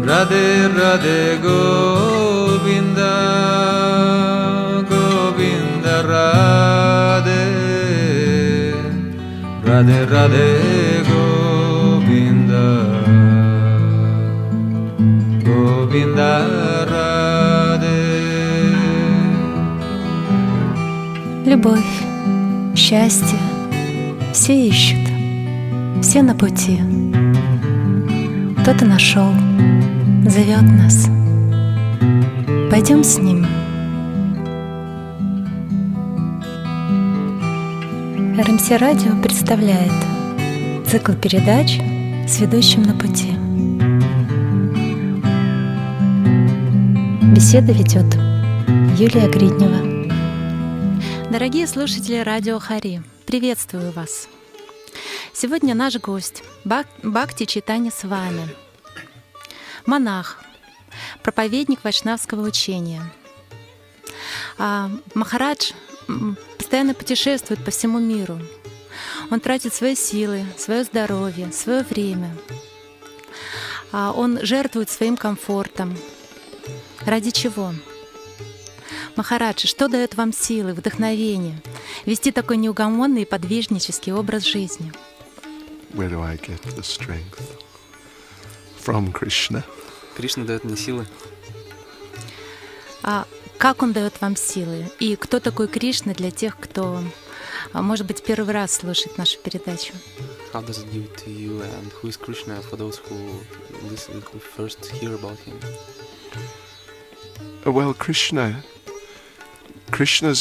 Radhe Radhe Govinda Govinda Radhe Radhe Radhe Govinda Govinda Radhe. Любовь, счастье, все ищут, все на пути. Кто-то нашел, зовет нас. Пойдем с ним. РМЦ Радио представляет цикл передач с ведущим на пути. Беседу ведет Юлия Гриднева. Дорогие слушатели Радиохари, приветствую вас! Сегодня наш гость Бхакти Чайтанья Свами, монах, проповедник вайшнавского учения. Махарадж постоянно путешествует по всему миру. Он тратит свои силы, свое здоровье, свое время. Он жертвует своим комфортом. Ради чего? Махарадж, что дает вам силы, вдохновение вести такой неугомонный и подвижнический образ жизни? Where do I get the strength? From Krishna. Кришна дает мне силы. Как он дает вам силы? И кто такой Кришна для тех, кто, может быть, первый раз слушает нашу передачу? How does it give to you, and who is Krishna for those who listen, who first hear about him? Well, Krishna's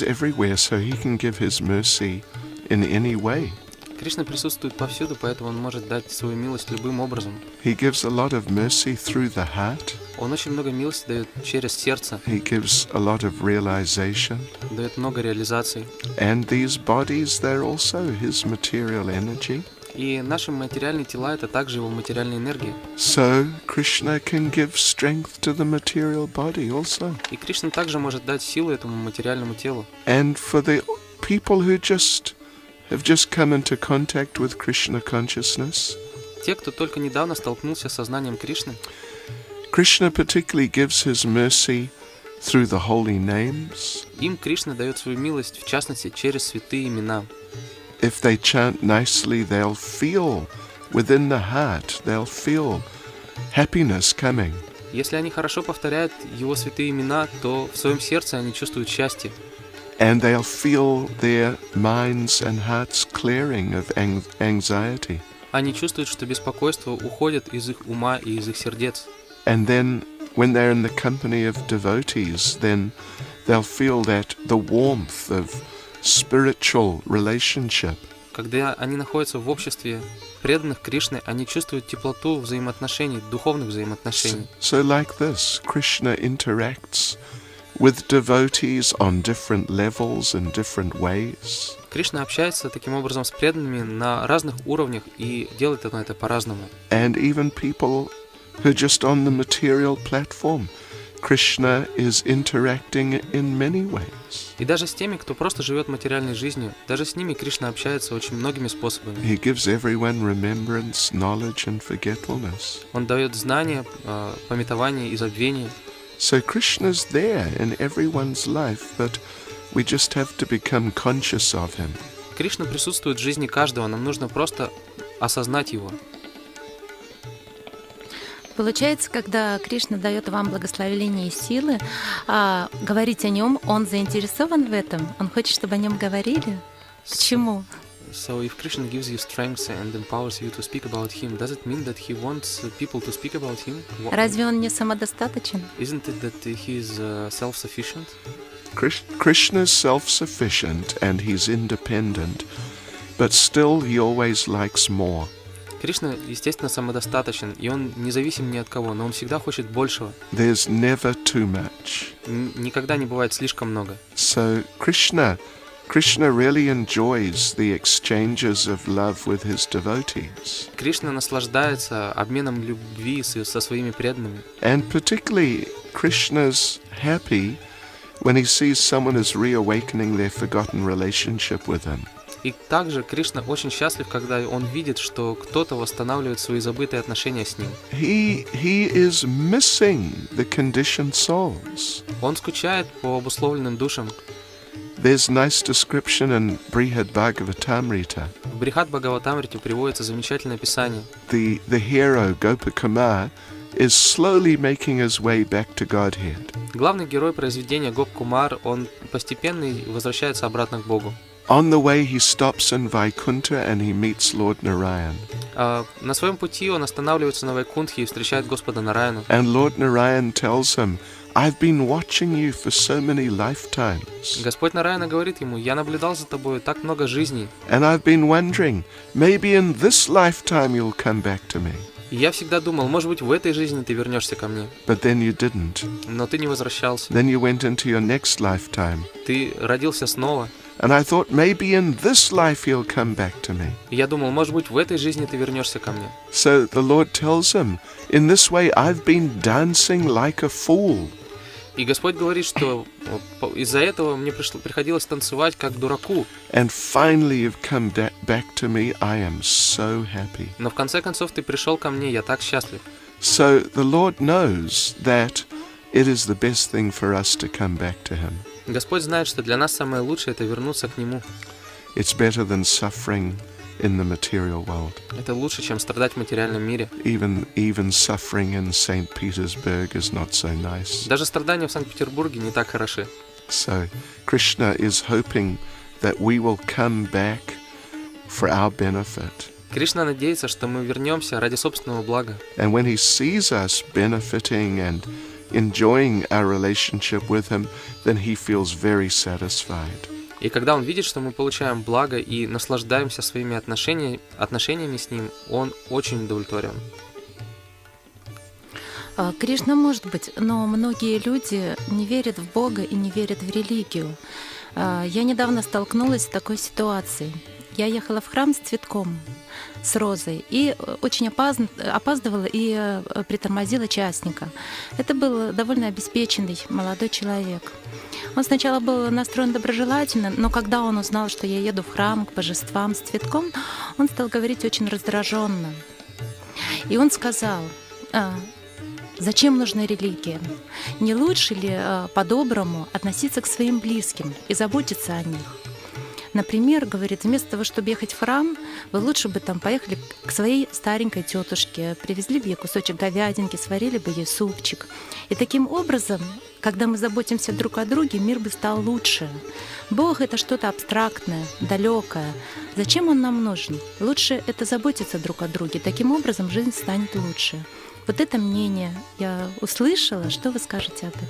everywhere, so he can give his mercy in any way. Кришна присутствует повсюду, поэтому он может дать свою милость любым образом. He gives a lot of mercy through the heart. Он очень много милости дает через сердце. He gives a lot of realization. Дает много реализаций. And these bodies, they're also his material energy. И наши материальные тела — это также его материальная энергия. So Krishna can give strength to the material body also. И Кришна также может дать силу этому материальному телу. And for the people who have just come into contact with Krishna consciousness, Те, кто только недавно столкнулся с сознанием Кришны, Krishna particularly gives his mercy through the holy names. им Кришна дает свою милость, в частности, через святые имена. If they chant nicely, they'll feel within the heart, they'll feel happiness coming. Если они хорошо повторяют его святые имена, то в своем сердце они чувствуют счастье. And they'll feel their minds and hearts clearing of anxiety. Они чувствуют, что беспокойство уходит из их ума и из их сердец. And then, when they're in the company of devotees, then they'll feel that the warmth of spiritual relationship. Когда они находятся в обществе преданных Кришны, они чувствуют теплоту взаимоотношений, духовных взаимоотношений. So like this, Krishna interacts with devotees on different levels and different ways. Кришна общается таким образом с преданными на разных уровнях и делает это по-разному. And even people who are just on the material platform, Krishna is interacting in many ways. И даже с теми, кто просто живет материальной жизнью, даже с ними Кришна общается очень многими способами. He gives everyone remembrance, knowledge and forgetfulness. Он дает знания, памятование и забвение. So Krishna's there in everyone's life, but we just have to become conscious of him. Кришна присутствует в жизни каждого, нам нужно просто осознать его. Получается, когда Кришна дает вам благословение и силы, говорить о нем, он заинтересован в этом? Он хочет, чтобы о нем говорили? Почему? So if Krishna gives you strength and empowers you to speak about him, does it mean that he wants people to speak about him? Разве он не самодостаточен? Isn't it that he is self-sufficient? Krishna's self-sufficient and he's independent, but still he always likes more. Кришна, естественно, самодостаточен, и он не зависим ни от кого, но он всегда хочет большего. There's never too much. Никогда не бывает слишком много. So Krishna really enjoys the exchanges of love with his devotees. Кришна наслаждается обменом любви со своими преданными. And particularly Krishna's happy when he sees someone is reawakening their forgotten relationship with him. И также Кришна очень счастлив, когда он видит, что кто-то восстанавливает свои забытые отношения с ним. He is missing the conditioned souls. Он скучает по обусловленным душам. There's nice description in Brihad Bhagavatamrita. В Брихат Бхагаватамрите приводится замечательное описание. The hero, Gopakumar, is slowly making his way back to Godhead. Главный герой произведения Гоп-Кумар, он постепенно возвращается обратно к Богу. On the way he stops in Vaikuntha and he meets Lord Narayan. На своем пути он останавливается на Вайкунтхе и встречает Господа Нараяну. And Lord Narayan tells him, I've been watching you for so many lifetimes. Господь Нараяна говорит ему: «Я наблюдал за тобой так много жизней, And I've been wondering, maybe in this lifetime you'll come back to me. и я всегда думал, может быть, в этой жизни ты вернешься ко мне». But then you didn't. Но ты не возвращался. Then you went into your next lifetime. Ты родился снова. And I thought, maybe in this life you'll come back to me. И я думал, может быть, в этой жизни ты вернешься ко мне. So the Lord tells him, in this way I've been dancing like a fool. И Господь говорит, что из-за этого мне приходилось танцевать как дураку. And finally you've come back to me, I am so happy. Но в конце концов ты пришел ко мне, я так счастлив. So the Lord knows that it is the best thing for us to come back to Him. Господь знает, что для нас самое лучшее — это вернуться к Нему. It's better than suffering in the material world. Это лучше, чем страдать в материальном мире. Even suffering in St. Petersburg is not so nice. Даже страдания в Санкт-Петербурге не так хороши. So Krishna is hoping that we will come back for our benefit. Кришна надеется, что мы вернемся ради собственного блага. And when he sees us benefiting and enjoying our relationship with him, then he feels very satisfied. И когда он видит, что мы получаем благо и наслаждаемся своими отношениями с ним, он очень удовлетворен. Кришна может быть, но многие люди не верят в Бога и не верят в религию. Я недавно столкнулась с такой ситуацией. Я ехала в храм с цветком, с розой, и очень опаздывала и притормозила частника. Это был довольно обеспеченный молодой человек. Он сначала был настроен доброжелательно, но когда он узнал, что я еду в храм к божествам с цветком, он стал говорить очень раздраженно. И он сказал: зачем нужна религия? Не лучше ли по-доброму относиться к своим близким и заботиться о них? Например, говорит, вместо того, чтобы ехать в храм, вы лучше бы там поехали к своей старенькой тетушке, привезли бы ей кусочек говядинки, сварили бы ей супчик. И таким образом, когда мы заботимся друг о друге, мир бы стал лучше. Бог — это что-то абстрактное, далекое. Зачем он нам нужен? Лучше это заботиться друг о друге. Таким образом, жизнь станет лучше. Вот это мнение я услышала. Что вы скажете об этом?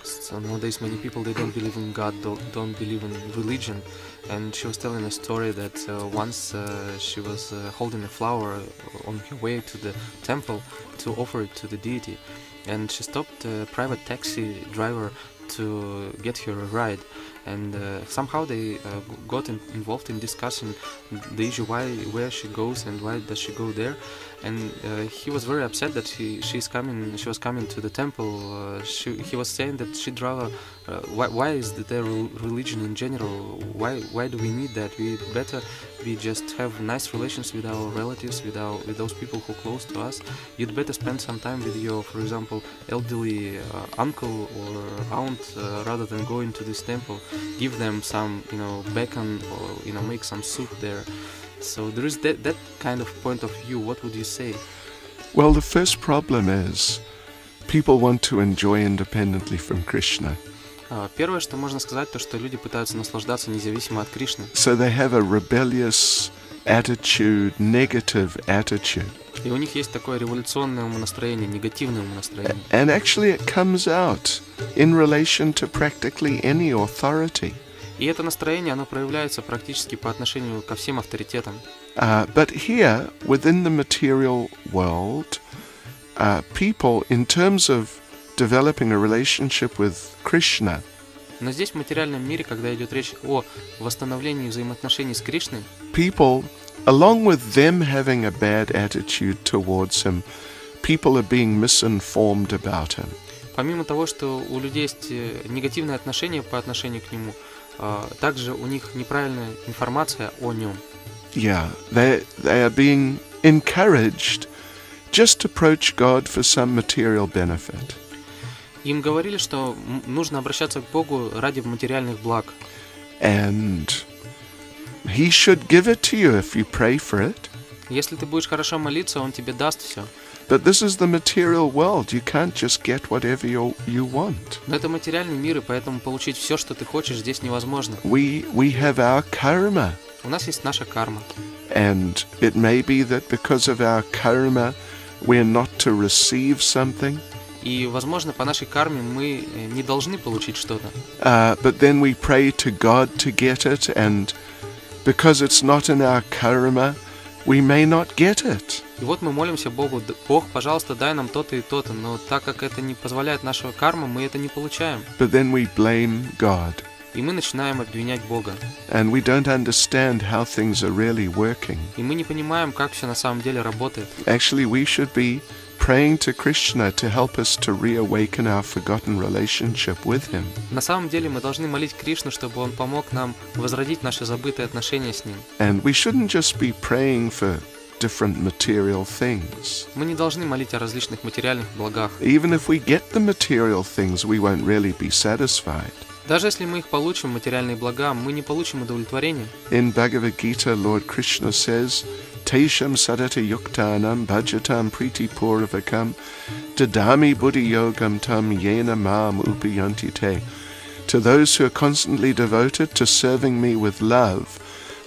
So nowadays many people, they don't believe in God, don't believe in religion. And she was telling a story that once she was holding a flower on her way to the temple to offer it to the deity. And she stopped a private taxi driver to get her a ride. And somehow they got involved in discussing the issue where she goes and why does she go there. And he was very upset that she was coming to the temple. He was saying that she'd rather why is there religion in general? Why do we need that? We just have nice relations with our relatives, with those people who are close to us. You'd better spend some time with your, for example, elderly uncle or aunt rather than going to this temple. Give them some, bacon or make some soup there. So there is that kind of point of view. What would you say? Well, the first problem is people want to enjoy independently from Krishna. Первое, что можно сказать, то, что люди пытаются наслаждаться независимо от Кришны. So they have a rebellious attitude, negative attitude. И у них есть такое революционное умонастроение, негативное умонастроение. And actually it comes out in relation to practically any authority. И это настроение, оно проявляется практически по отношению ко всем авторитетам. But here, within the material world, people, in terms of developing a relationship with Krishna, Но здесь в материальном мире, когда идет речь о восстановлении взаимоотношений с Кришной, people, along with them having a bad attitude towards him, people are being misinformed about him. помимо того, что у людей есть негативное отношение по отношению к нему, также у них неправильная информация о нем. Yeah, they are being encouraged just approach God for some material benefit. Им говорили, что нужно обращаться к Богу ради материальных благ. And He should give it to you if you pray for it. Если ты будешь хорошо молиться, Он тебе даст все. But this is the material world. You can't just get whatever you want. Но это материальный мир, и поэтому получить все, что ты хочешь, здесь невозможно. We have our karma. У нас есть наша карма. And it may be that because of our karma, we're not to receive something. И, возможно, по нашей карме мы не должны получить что-то. But then we pray to God to get it, and because it's not in our karma, we may not get it. И вот мы молимся Богу: Бог, пожалуйста, дай нам то-то и то-то, но так как это не позволяет нашего карма, мы это не получаем. But then we blame God. И мы начинаем обвинять Бога. And we don't understand how things are really working. И мы не понимаем, как все на самом деле работает. Actually, we should be praying to Krishna to help us to reawaken our forgotten relationship with him. На самом деле мы должны молить Кришну, чтобы Он помог нам возродить наши забытые отношения с Ним. And we shouldn't just be praying for different material things. Мы не должны молить о различных материальных благах. Even if we get the material things, we won't really be satisfied. Даже если мы их получим, материальные блага, мы не получим удовлетворения. In Bhagavad Gita, Lord Krishna says, Tesham sadata yuktanam bhajatam priti purvakam dadami buddhi yogam tam yena mam upayanti te. To those who are constantly devoted to serving me with love,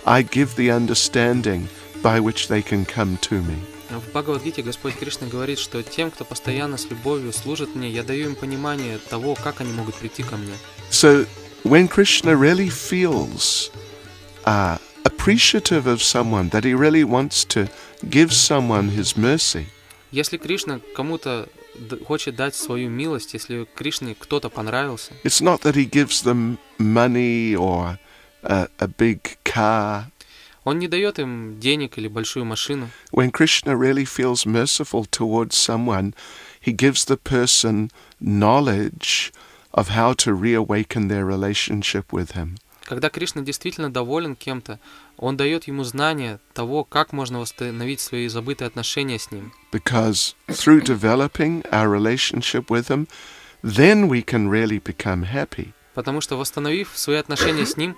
I give the understanding by which they can come to me. В Бхагавад-гите Господь Кришна говорит, что тем, кто постоянно с любовью служит мне, я даю им понимание того, как они могут прийти ко мне. So, when Krishna really feels appreciative of someone, that he really wants to give someone his mercy, Если Кришна кому-то хочет дать свою милость, если Кришне кто-то понравился, it's not that he gives them money or a big car. Он не дает им денег или большую машину. When Krishna really feels merciful towards someone, he gives the person knowledge of how to reawaken their relationship with him. Когда Кришна действительно доволен кем-то, Он дает ему знание того, как можно восстановить свои забытые отношения с Ним. Because through developing our relationship with him, then we can really become happy. Потому что, восстановив свои отношения с Ним,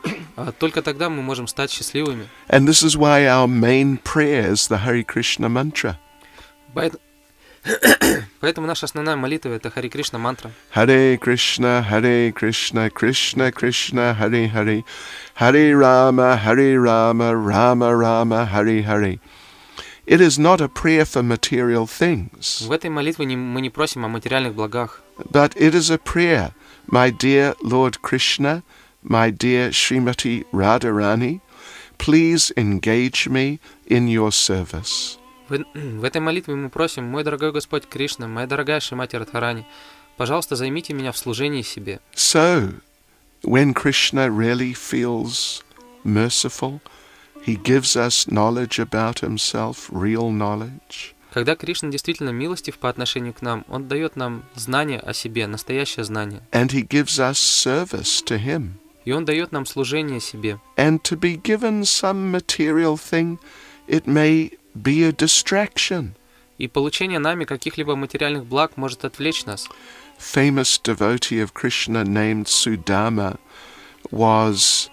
только тогда мы можем стать счастливыми. And this is why our main prayer is the Hare Krishna mantra. Поэтому наша основная молитва — это Хари Кришна мантра. Hare Krishna, Krishna Krishna, Hare Hare, Hare Rama, Rama Rama, Hare Hare. It is not a prayer for material things, В этой молитве мы не просим о материальных благах, but it is a prayer. My dear Lord Krishna, my dear Srimati Radharani, please engage me in your service. В этой молитве мы просим: мой дорогой Господь Кришна, моя дорогая Шримати Радхарани, пожалуйста, займите меня в служении себе. So, when Krishna really feels merciful, he gives us knowledge about himself, real knowledge. Когда Кришна действительно милостив по отношению к нам, Он дает нам знание о себе, настоящее знание. And he gives us service to him. И Он дает нам служение себе. And to be given some material thing, it may be a distraction. И получение нами каких-либо материальных благ может отвлечь нас. Famous devotee of Krishna named Sudama was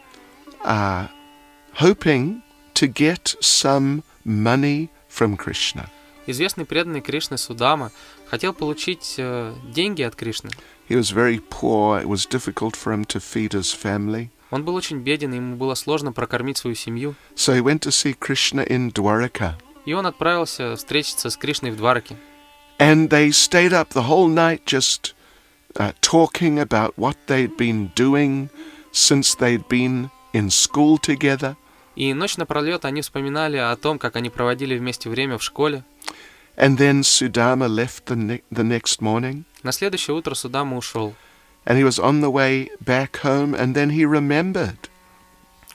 hoping to get some money from Krishna. Известный преданный Кришны Судама хотел получить деньги от Кришны. He was very poor. It was difficult for him to feed his family. Он был очень беден, и ему было сложно прокормить свою семью. So he went to see Krishna in Dwaraka. И он отправился встретиться с Кришной в Двараке. And they stayed up the whole night just talking about what they'd been doing since they'd been in school together. И ночь напролет они вспоминали о том, как они проводили вместе время в школе. And then Sudama left the next morning. На следующее утро Судама ушел. And he was on the way back home, and then he remembered.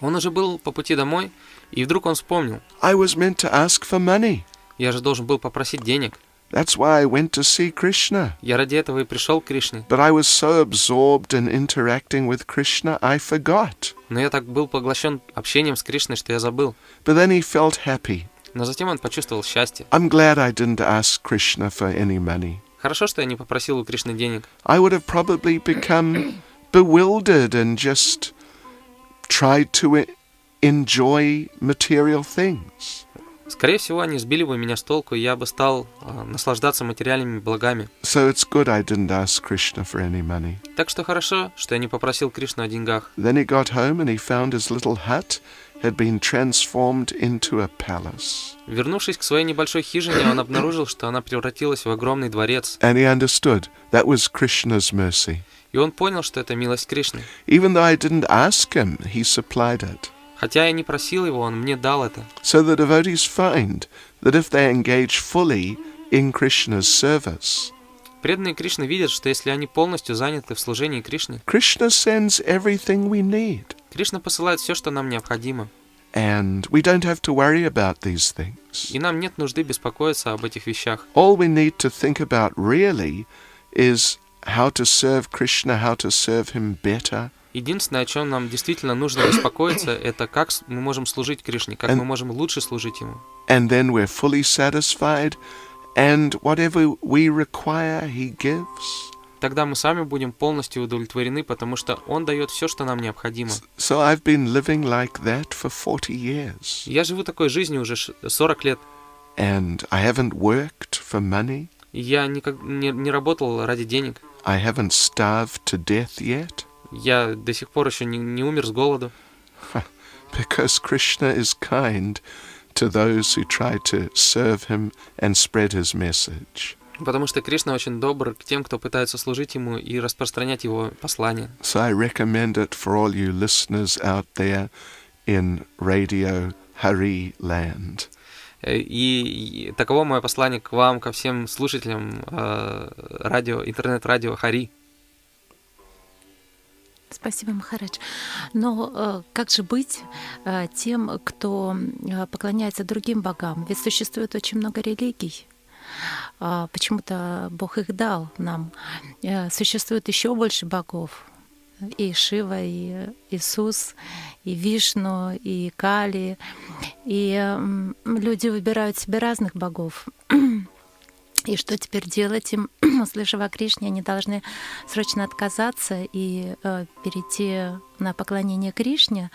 Он уже был по пути домой, и вдруг он вспомнил: I was meant to ask for money. я же должен был попросить денег. That's why I went to see Krishna. Я ради этого и пришел к Кришне. But I was so absorbed in interacting with Krishna, I forgot. Но я так был поглощен общением с Кришной, что я забыл. But then he felt happy. Но затем он почувствовал счастье. I'm glad I didn't ask Krishna for any money. Хорошо, что я не попросил у Кришны денег. I would have probably become bewildered and just tried to enjoy material things. Скорее всего, они сбили бы меня с толку, и я бы стал наслаждаться материальными благами. So it's good I didn't ask Krishna for any money. Так что хорошо, что я не попросил Кришну о деньгах. Then he got home and he found his little hut had been transformed into a palace. Вернувшись к своей небольшой хижине, он обнаружил, что она превратилась в огромный дворец. And he understood that was Krishna's mercy. И он понял, что это милость Кришны. Even though I didn't ask him, he supplied it. Хотя я не просил его, он мне дал это. So the devotees find that if they engage fully in Krishna's service, Преданные Кришны видят, что если они полностью заняты в служении Кришне, Krishna sends everything we need. Кришна посылает все, что нам необходимо. And we don't have to worry about these things. И нам нет нужды беспокоиться об этих вещах. All we need to think about really is how to serve Krishna, how to serve him better. Единственное, о чем нам действительно нужно беспокоиться, это как мы можем служить Кришне, как мы можем лучше служить Ему. And then we're fully satisfied, and whatever we require, he gives. Тогда мы сами будем полностью удовлетворены, потому что Он дает все, что нам необходимо. So I've been living like that for 40 years. Я живу такой жизнью уже 40 лет. And I haven't worked for money. И я не работал ради денег. I haven't starved to death yet. Я до сих пор еще не умер с голоду. Because Krishna is kind to those who try to serve him and spread his message. Потому что Кришна очень добр к тем, кто пытается служить Ему и распространять Его послание. So I recommend it for all you listeners out there in Radiohari land. И таково мое послание к вам, ко всем слушателям интернет-радио Хари. Спасибо, Махарадж. Но как же быть тем, кто поклоняется другим богам? Ведь существует очень много религий. Почему-то Бог их дал нам. Существует еще больше богов. И Шива, и Иисус, и Вишну, и Кали. И люди выбирают себе разных богов. И что теперь делать им? Услышав о Кришне, они должны срочно отказаться и перейти на поклонение Кришне.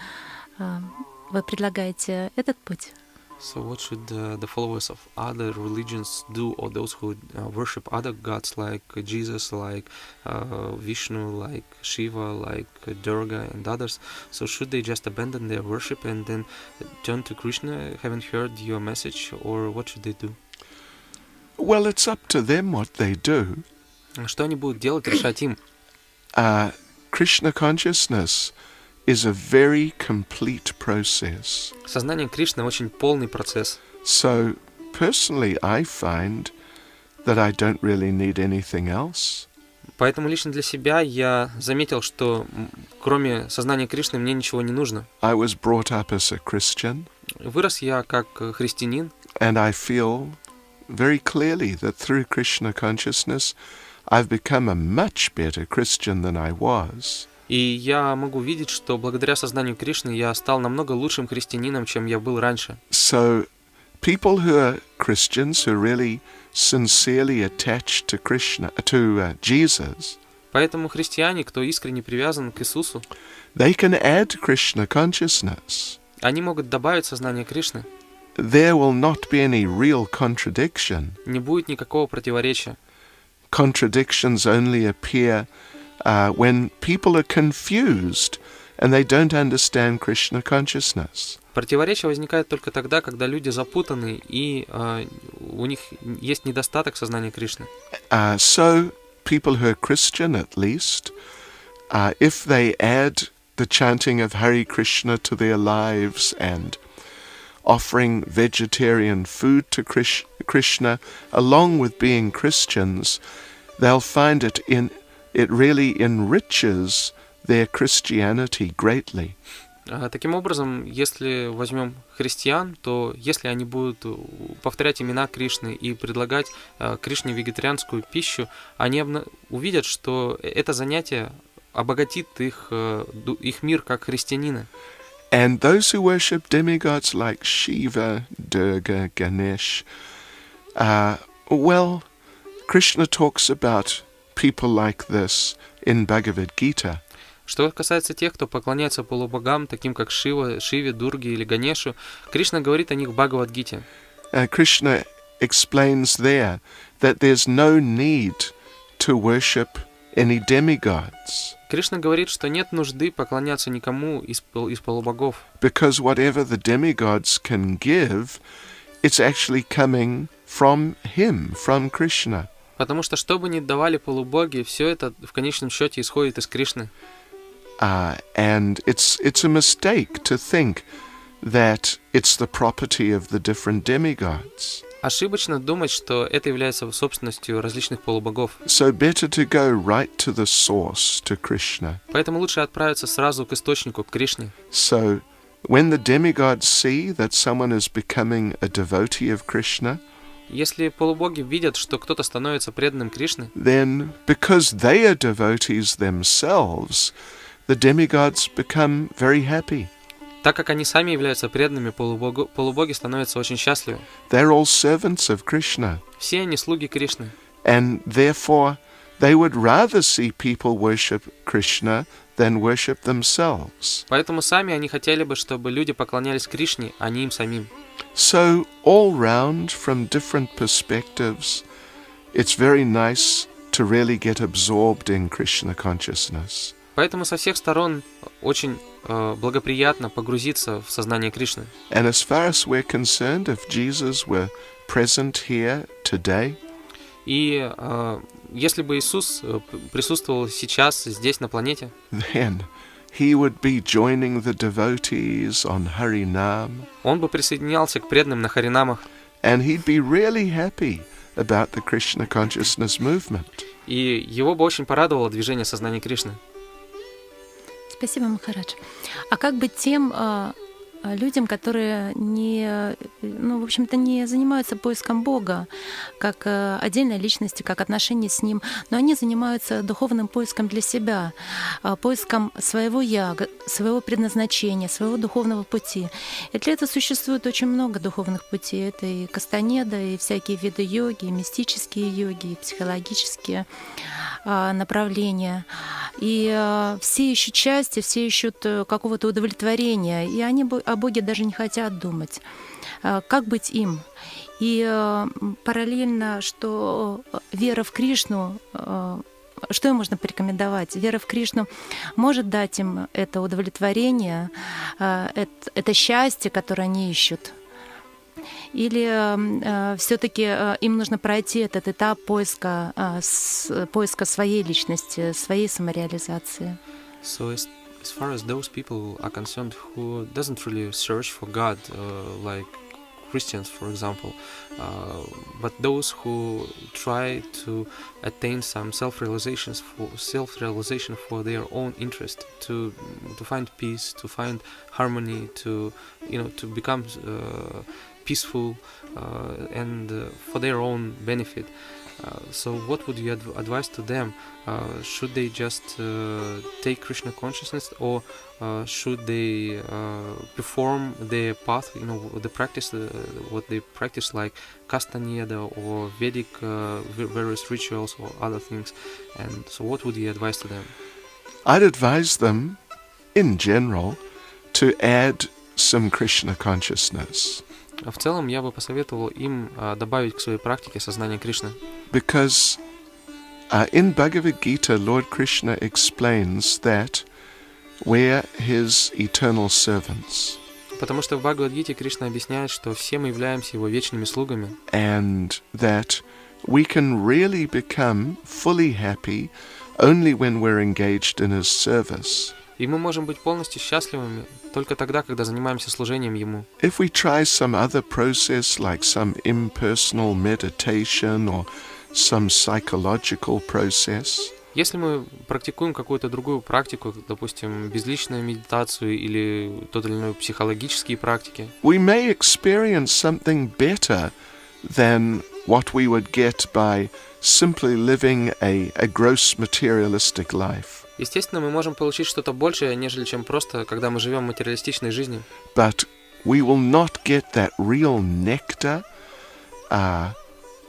Вы предлагаете этот путь? So what should the followers of other religions do, or those who worship other gods like Jesus, like Vishnu, like Shiva, like Durga and others? So should they just abandon their worship and then turn to Krishna, haven't heard your message, or what should they do? Well, it's up to them what they do. Что они будут делать, решать им. Krishna consciousness is a very complete process. Сознание Кришны очень полный процесс. So, personally, I find that I don't really need anything else. Поэтому лично для себя я заметил, что кроме сознания Кришны мне ничего не нужно. I was brought up as a Christian. Вырос я как христианин. And I feel very clearly that through Krishna consciousness, I've become a much better Christian than I was. И я могу видеть, что благодаря сознанию Кришны я стал намного лучшим христианином, чем я был раньше. So, people who are Christians, who are really sincerely attached to Krishna, to Jesus, Поэтому христиане, кто искренне привязан к Иисусу, they can add Krishna consciousness. они могут добавить сознание Кришны. There will not be any real contradiction. Не будет никакого противоречия. Contradictions only appear when people are confused and they don't understand Krishna consciousness. Противоречие возникает только тогда, когда люди запутаны и у них есть недостаток сознания Кришны. So people who are Christian, at least, if they add the chanting of Hare Krishna to their lives and offering vegetarian food to Krishna, along with being Christians, they'll find it really enriches their Christianity greatly. Таким образом, если возьмем христиан, то если они будут повторять имена Кришны и предлагать Кришне вегетарианскую пищу, они увидят, что это занятие обогатит их мир как христианина. And those who worship demigods like Shiva, Durga, Ganesh, well, Krishna talks about people like this in Bhagavad Gita. Что касается тех, кто поклоняется полубогам, таким как Шиве, Дурге или Ганешу, Кришна говорит о них в Бхагавад-гите. Krishna explains there that there's no need to worship any demigods. Кришна говорит, что нет нужды поклоняться никому из полубогов. Because whatever the demigods can give, it's actually coming from him, from Krishna. Потому что бы ни давали полубоги, все это в конечном счете исходит из Кришны. And it's a mistake to think that it's the property of the different demigods. Ошибочно думать, что это является собственностью различных полубогов. So better to go right to the source, to Krishna. Поэтому лучше отправиться сразу к источнику, к Кришне. So when the demigods see that someone is becoming a devotee of Krishna, Если полубоги видят, что кто-то становится преданным Кришны, then because they are devotees themselves, the demigods become very happy. так как они сами являются преданными, полубоги становятся очень счастливы. They're all servants of Krishna. Все они слуги Кришны. And therefore, they would rather see people worship Krishna than worship themselves. Поэтому сами они хотели бы, чтобы люди поклонялись Кришне, а не им самим. So, all round, from different perspectives, it's very nice to really get absorbed in Krishna consciousness. Поэтому со всех сторон очень благоприятно погрузиться в сознание Кришны. And as far as we're concerned, if Jesus were present here today, И если бы Иисус присутствовал сейчас здесь на планете, then he would be joining the devotees on Harinam, он бы присоединялся к преданным на Харинамах, and he'd be really happy about the Krishna consciousness movement. и его бы очень порадовало движение сознания Кришны. Спасибо, Махарадж. А как быть тем людям, которые не занимаются поиском Бога, как отдельной личности, как отношения с Ним, но они занимаются духовным поиском для себя, поиском своего «я», своего предназначения, своего духовного пути. И для этого существует очень много духовных путей. Это и Кастанеда, и всякие виды йоги, и мистические йоги, и психологические направления. И все ищут счастья, все ищут какого-то удовлетворения, и они о Боге даже не хотят думать. Как быть им? И параллельно, что вера в Кришну, что им можно порекомендовать? Вера в Кришну может дать им это удовлетворение, это счастье, которое они ищут. Или все-таки им нужно пройти этот этап поиска своей личности, своей самореализации? So as far as those people are concerned who doesn't really search for God, like Christians, for example, but those who try to attain some self-realization for their own interest, to find peace, to find harmony, to become peaceful and for their own benefit. So what would you advise to them? Should they just take Krishna consciousness, or should they perform their path, the practice, what they practice, like Castaneda or Vedic various rituals or other things? And so what would you advise to them? I'd advise them, in general, to add some Krishna consciousness. В целом, я бы посоветовал им добавить к своей практике сознание Кришны. Because in Bhagavad Gita, Lord Krishna explains that we're his eternal servants. Потому что в Бхагавад-гите Кришна объясняет, что все мы являемся его вечными слугами. And that we can really become fully happy only when we're engaged in his service. И мы можем быть полностью счастливыми только тогда, когда занимаемся служением Ему. If we try some other process, like some impersonal meditation or some psychological process, Если мы практикуем какую-то другую практику, допустим, безличную медитацию или тот или иной психологические практики, we may experience something better than what we would get by simply living a gross materialistic life. естественно, мы можем получить что-то большее, нежели чем просто, когда мы живем материалистичной жизнью. But we will not get that real nectar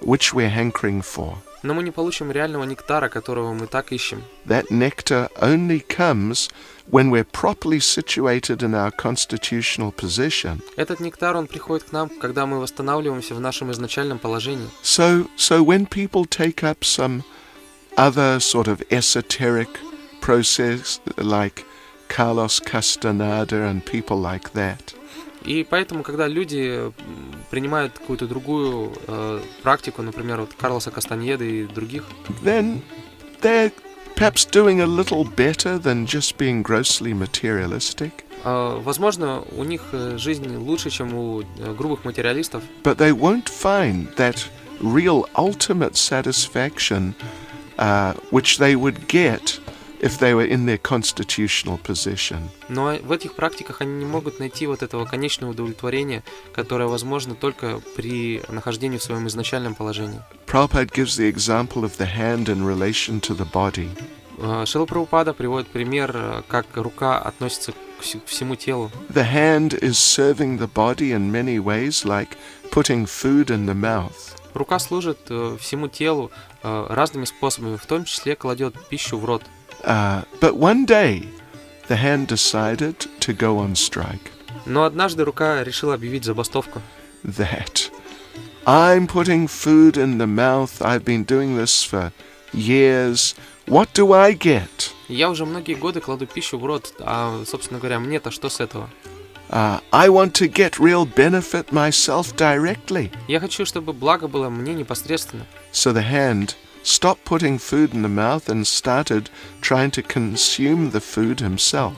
which we're hankering for. Но мы не получим реального нектара, которого мы так ищем. That nectar only comes when we're properly situated in our constitutional position. Этот нектар, он приходит к нам, когда мы восстанавливаемся в нашем изначальном положении. So when people take up some other sort of esoteric process like Carlos Castaneda and people like that, И поэтому, когда люди принимают какую-то другую практику, например, вот Карлоса Кастаньеды и других, then they're perhaps doing a little better than just being grossly materialistic. возможно, у них жизнь лучше, чем у грубых материалистов, But they won't find that real ultimate satisfaction which they would get if they were in their constitutional position. но в этих практиках они не могут найти вот этого конечного удовлетворения, которое возможно только при нахождении в своем изначальном положении. Prabhupada gives the example of the hand in relation to the body. Шрила Прабхупада приводит пример, как рука относится к всему телу. The hand is serving the body in many ways, like putting food in the mouth. Рука служит всему телу разными способами, в том числе кладет пищу в рот. But one day, the hand decided to go on strike. Но однажды рука решила объявить забастовку. That I'm putting food in the mouth, I've been doing this for years, what do I get? Я уже многие годы кладу пищу в рот, а, собственно говоря, мне-то что с этого? I want to get real benefit myself directly. Я хочу, чтобы благо было мне непосредственно. So the hand stopped putting food in the mouth and started trying to consume the food himself.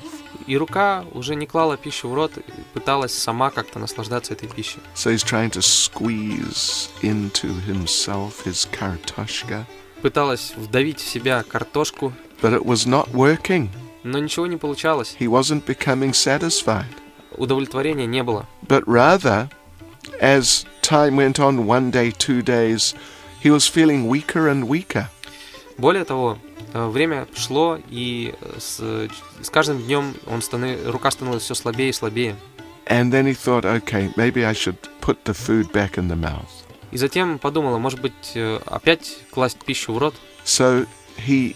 И рука уже не клала пищу в рот, пыталась сама как-то наслаждаться этой пищей. So he's trying to squeeze into himself his kartoshka. Пыталась вдавить в себя картошку, But it was not working. но ничего не получалось. He wasn't becoming satisfied. Удовлетворения не было. But rather, as time went on, 1 day, 2 days, he was feeling weaker and weaker. Более того, время шло, и с каждым днем рука становилась все слабее и слабее. And then he thought, okay, maybe I should put the food back in the mouth. И затем подумала, может быть, опять класть пищу в рот. So he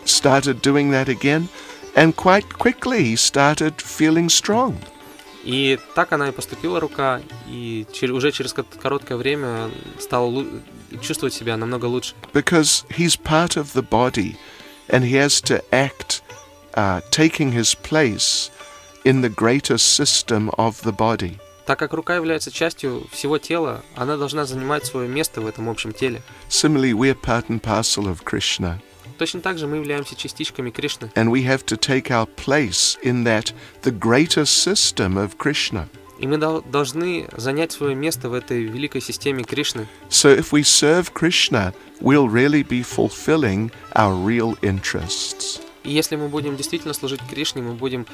started doing that again, and quite quickly he started feeling strong. И так она и поступила, рука, и уже через короткое время стала чувствовать себя намного лучше. Because he's part of the body, and he has to act, taking his place in the greater system of the body. Так как рука является частью всего тела, она должна занимать свое место в этом общем теле. Similarly, we're part and parcel of Krishna, Точно так же мы являемся частичками Кришны. and we have to take our place in that, the greater system of Krishna. И мы должны занять свое место в этой великой системе Кришны. So if we serve Krishna, we'll really be fulfilling our real interests. И если мы будем действительно служить Кришне, мы будем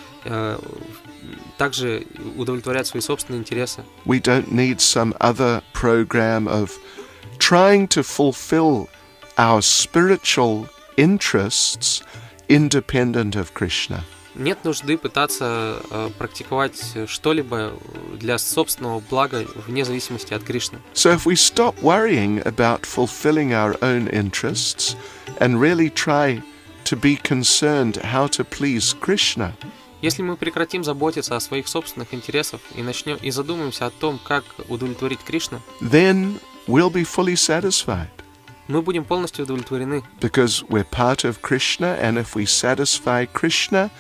также удовлетворять свои собственные интересы. We don't need some other program of trying to fulfill our spiritual interests independent of Krishna. Нет нужды пытаться практиковать что-либо для собственного блага вне зависимости от Кришны. So if we stop worrying about fulfilling our own interests and really try to be concerned how to please Krishna, Если мы прекратим заботиться о своих собственных интересах и задумаемся о том, как удовлетворить Кришну, then we'll be fully satisfied. мы будем полностью удовлетворены, Because we're part of Krishna, and if we satisfy Krishna,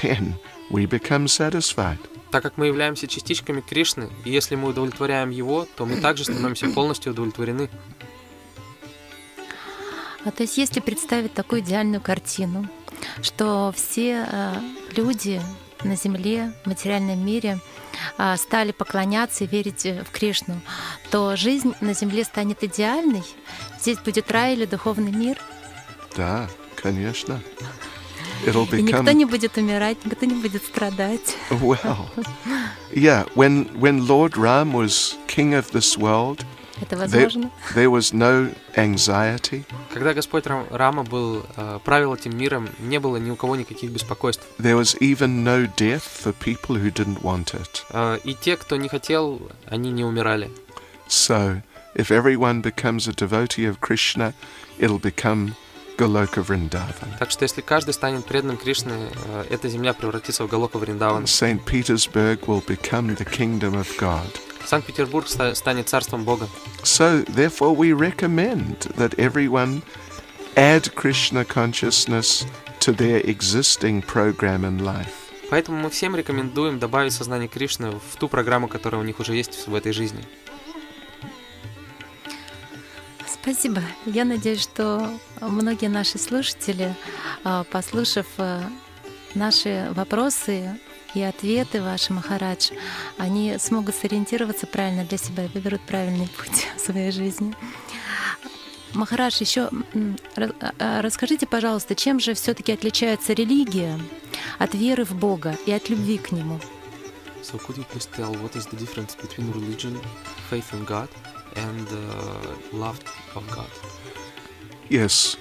then we become satisfied. так как мы являемся частичками Кришны, и если мы удовлетворяем Его, то мы также становимся полностью удовлетворены. То есть если представить такую идеальную картину, что все люди на Земле, в материальном мире стали поклоняться и верить в Кришну, то жизнь на Земле станет идеальной, здесь будет рай или духовный мир. Да, конечно. It'll И никто become... не будет умирать, никто не будет страдать. Well, yeah, when Lord Ram was king of this world, Это возможно. there was no anxiety. Когда Господь Рама правил этим миром, не было ни у кого никаких беспокойств. There was even no death for people who didn't want it. И те, кто не хотел, они не умирали. So, if everyone becomes a devotee of Krishna, it'll become Goloka Vrindavan. Так что если каждый станет преданным Кришне, эта земля превратится в Галока Вриндаван. St. Petersburg will become the kingdom of God. Санкт-Петербург станет царством Бога. So, therefore, we recommend that everyone add Krishna consciousness to their existing program in life. Поэтому мы всем рекомендуем добавить сознание Кришны в ту программу, которая у них уже есть в этой жизни. Спасибо. Я надеюсь, что многие наши слушатели, послушав наши вопросы и ответы ваши, Махарадж, они смогут сориентироваться правильно для себя и выберут правильный путь в своей жизни. Махарадж, еще расскажите, пожалуйста, чем же все-таки отличается религия от веры в Бога и от любви к Нему? So could you please tell what is the difference between religion, faith in God, and love of God? Yes.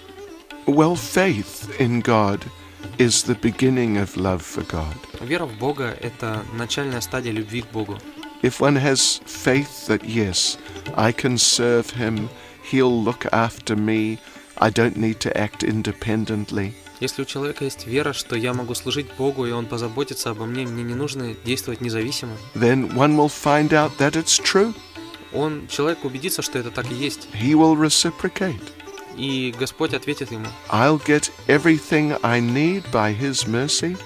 Well, faith in God is the beginning of love for God. Вера в Бога — это начальная стадия любви к Богу. If one has faith that, yes, I can serve Him, He'll look after me, I don't need to act independently. Если у человека есть вера, что я могу служить Богу, и Он позаботится обо мне, мне не нужно действовать независимо, Then one will find out that it's true. человек убедится, что это так и есть, He will reciprocate. и Господь ответит ему. I'll get everything I need by His mercy.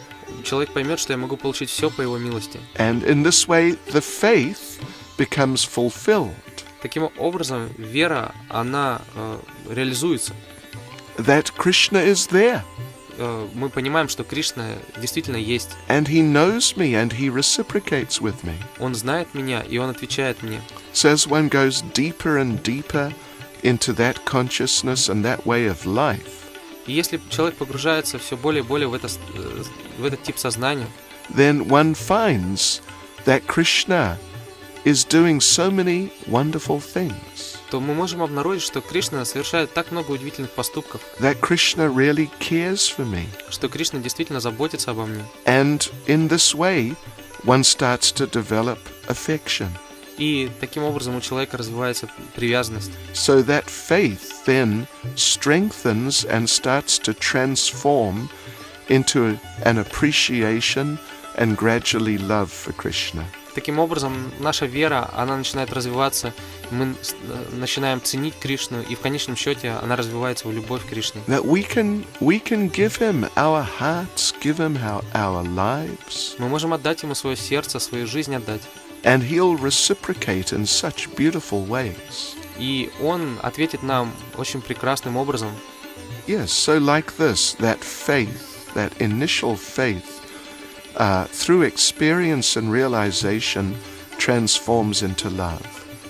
Человек поймет, что я могу получить все по Его милости. And in this way, the faith becomes fulfilled. Таким образом, вера, она реализуется. That Krishna is there. Мы понимаем, что Кришна действительно есть. And He knows me and He reciprocates with me. Он знает меня, и Он отвечает мне. So as one goes deeper and deeper into that consciousness and that way of life, И если человек погружается все более и более в этот тип сознания, then one finds that Krishna is doing so many wonderful things. то мы можем обнаружить, что Кришна совершает так много удивительных поступков, That Krishna really cares for me. что Кришна действительно заботится обо мне. And in this way, one starts to develop affection. И таким образом у человека развивается привязанность. So that faith then strengthens and starts to transform into an appreciation and gradually love for Krishna. Таким образом, наша вера, она начинает развиваться, мы начинаем ценить Кришну, и в конечном счете она развивается в любовь к Кришне. That we can give Him our hearts, give Him our lives, Мы можем отдать Ему свое сердце, свою жизнь отдать. and He'll reciprocate in such beautiful ways. И Он ответит нам очень прекрасным образом. Yes, so like this, that faith, that initial faith, through experience and realization, transforms into love.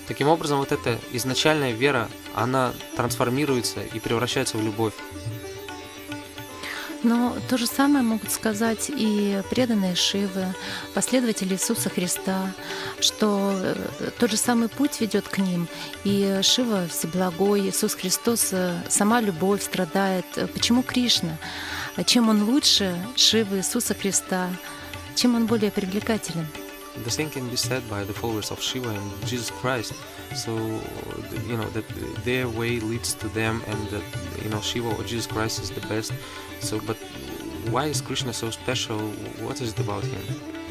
Таким образом, вот эта изначальная вера, она трансформируется и превращается в любовь. Но то же самое могут сказать и преданные Шивы, последователи Иисуса Христа, что тот же самый путь ведет к ним. И Шива всеблагой, Иисус Христос сама любовь страдает. Почему Кришна? Чем он лучше Шивы, Иисуса Христа? Чем он более привлекателен? The same can be said by the followers of Shiva and Jesus Christ. So, that their way leads to them, and that, Shiva or Jesus Christ is the best. So, but why is Krishna so special? What is it about him?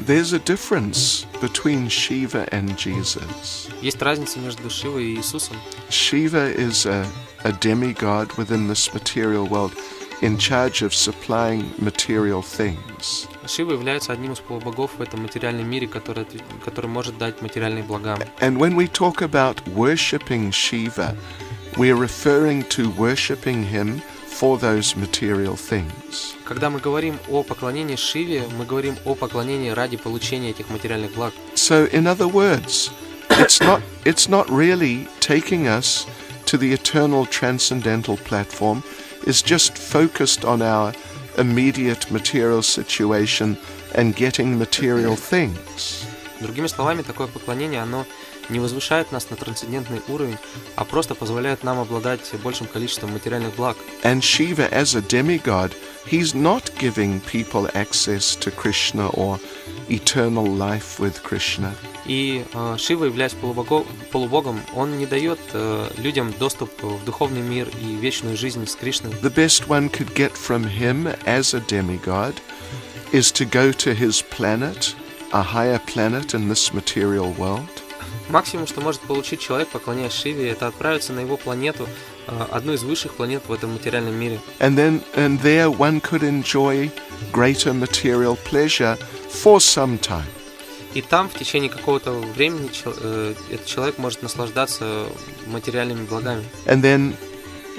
There's a difference between Shiva and Jesus. Есть разница между Шивой и Иисусом. Shiva is a demigod within this material world, in charge of supplying material things. Шива является одним из полубогов в этом материальном мире, который может дать материальные блага. And when we talk about worshipping Shiva, we're referring to worshipping him for those material things. Когда мы говорим о поклонении Шиве, мы говорим о поклонении ради получения этих материальных благ. So, in other words, it's not really taking us to the eternal transcendental platform. is just focused on our immediate material situation and getting material things. Другими словами, такое поклонение, оно не возвышает нас на трансцендентный уровень, а просто позволяет нам обладать большим количеством материальных благ. And Shiva, as a demigod, he's not giving people access to Krishna or eternal life with Krishna. И Шива, являясь полубогом, он не дает людям доступ в духовный мир и вечную жизнь с Кришной. The best one could get from him as a demigod is to go to his planet, a higher planet in this material world. Максимум, что может получить человек, поклоняясь Шиве, это отправиться на его планету, одну из высших планет в этом материальном мире. And there one could enjoy greater material pleasure for some time. И там в течение какого-то времени этот человек может наслаждаться материальными благами. And then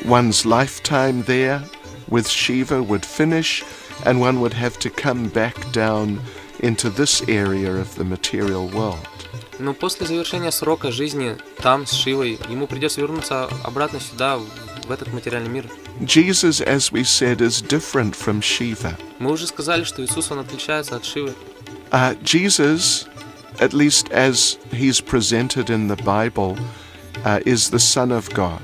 one's lifetime there with Shiva would finish, and one would have to come back down into this area of the material world. Но после завершения срока жизни там с Шивой ему придется вернуться обратно сюда, в этот материальный мир. Jesus, as we said, is different from Shiva. Мы уже сказали, что Иисус, он отличается от Шивы. Jesus, at least as he's presented in the Bible, is the Son of God.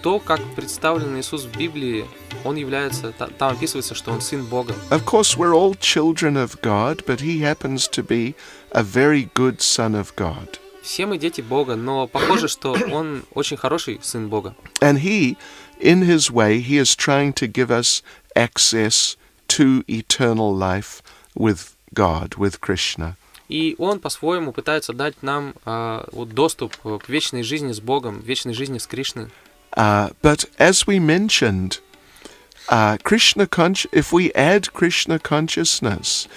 То, как представлен Иисус в Библии, он является, там описывается, что он сын Бога. Of course, we're all children of God, but he happens to be a very good Son of God. Все мы дети Бога, но похоже, что он очень хороший сын Бога. And he, in his way, he is trying to give us access to eternal life with God, with Krishna. И он по-своему пытается дать нам доступ к вечной жизни с Богом, вечной жизни с Кришной. But as we mentioned, if we add Krishna consciousness,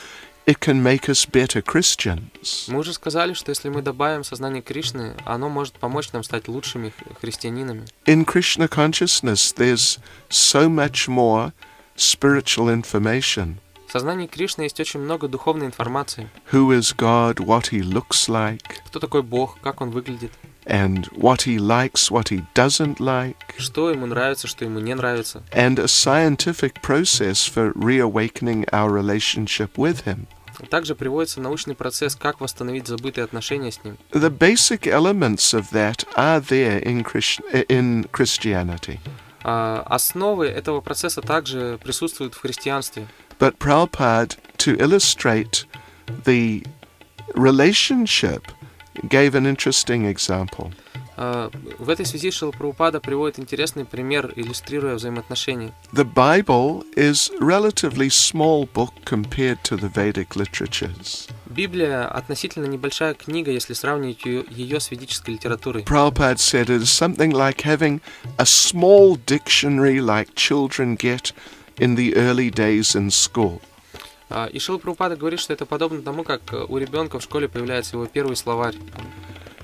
it can make us better Christians. Мы уже сказали, что если мы добавим сознание Кришны, оно может помочь нам стать лучшими христианинами. In Krishna consciousness, there's so much more spiritual information. В сознании Кришны есть очень много духовной информации. Who is God, what he looks like, Кто такой Бог, как он выглядит, and what he likes, what he doesn't like, что ему нравится, что ему не нравится. and a scientific process for reawakening our relationship with him. Также приводится научный процесс, как восстановить забытые отношения с ним. The basic elements of that are there in Christianity. Основы этого процесса также присутствуют в христианстве. But Prabhupada, to illustrate the relationship, gave an interesting example. В этой связи Шрила Прабхупада приводит интересный пример, иллюстрируя взаимоотношения. The Bible is a relatively small book compared to the Vedic literatures. Библия относительно небольшая книга, если сравнивать ее с ведической литературой. Prabhupada said it is something like having a small dictionary like children get in the early days in school. И Шрила Прабхупада говорит, что это подобно тому, как у ребенка в школе появляется его первый словарь.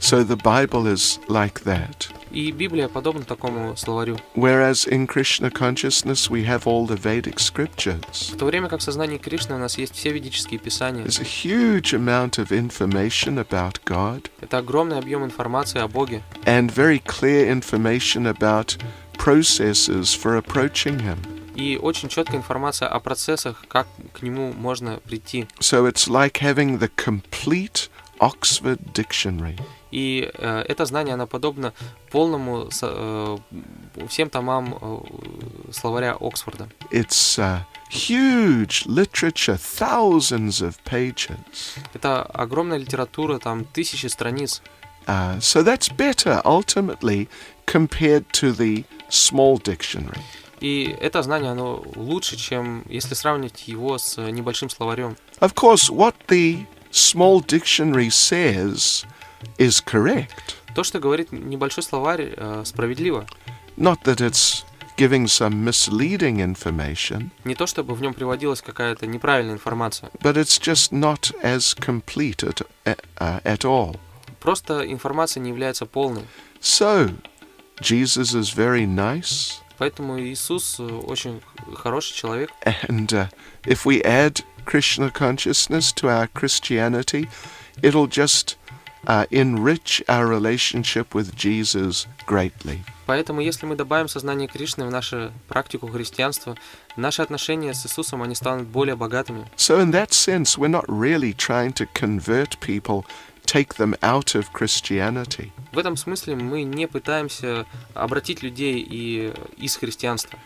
So the Bible is like that. И Библия подобна такому словарю. Whereas in Krishna consciousness we have all the Vedic scriptures. В то время как в сознании Кришны у нас есть все ведические писания. There's a huge amount of information about God. Это огромный объем информации о Боге. And very clear information about processes for approaching Him. И очень четкая информация о процессах, как к нему можно прийти. So it's like having the complete Oxford Dictionary. И это знание, оно подобно полному всем томам словаря Оксфорда. It's huge literature, thousands of pages. Это огромная литература, там тысячи страниц. So that's better, ultimately, compared to the small dictionary. И это знание, оно лучше, чем если сравнить его с небольшим словарем. Of course, what the small dictionary says is correct. То, что говорит небольшой словарь, справедливо. Not that it's giving some misleading information, Не то, чтобы в нем приводилась какая-то неправильная информация. but it's just not as complete at all. Просто информация не является полной. So, Jesus is very nice, Поэтому Иисус очень хороший человек. and if we add Krishna consciousness to our Christianity, it'll just enrich our relationship with Jesus greatly. Поэтому, если мы добавим сознание Кришны в нашу практику христианства, наши отношения с Иисусом, они станут более богатыми. So in that sense, we're not really trying to convert people, take them out of Christianity. В этом смысле мы не пытаемся обратить людей из христианства.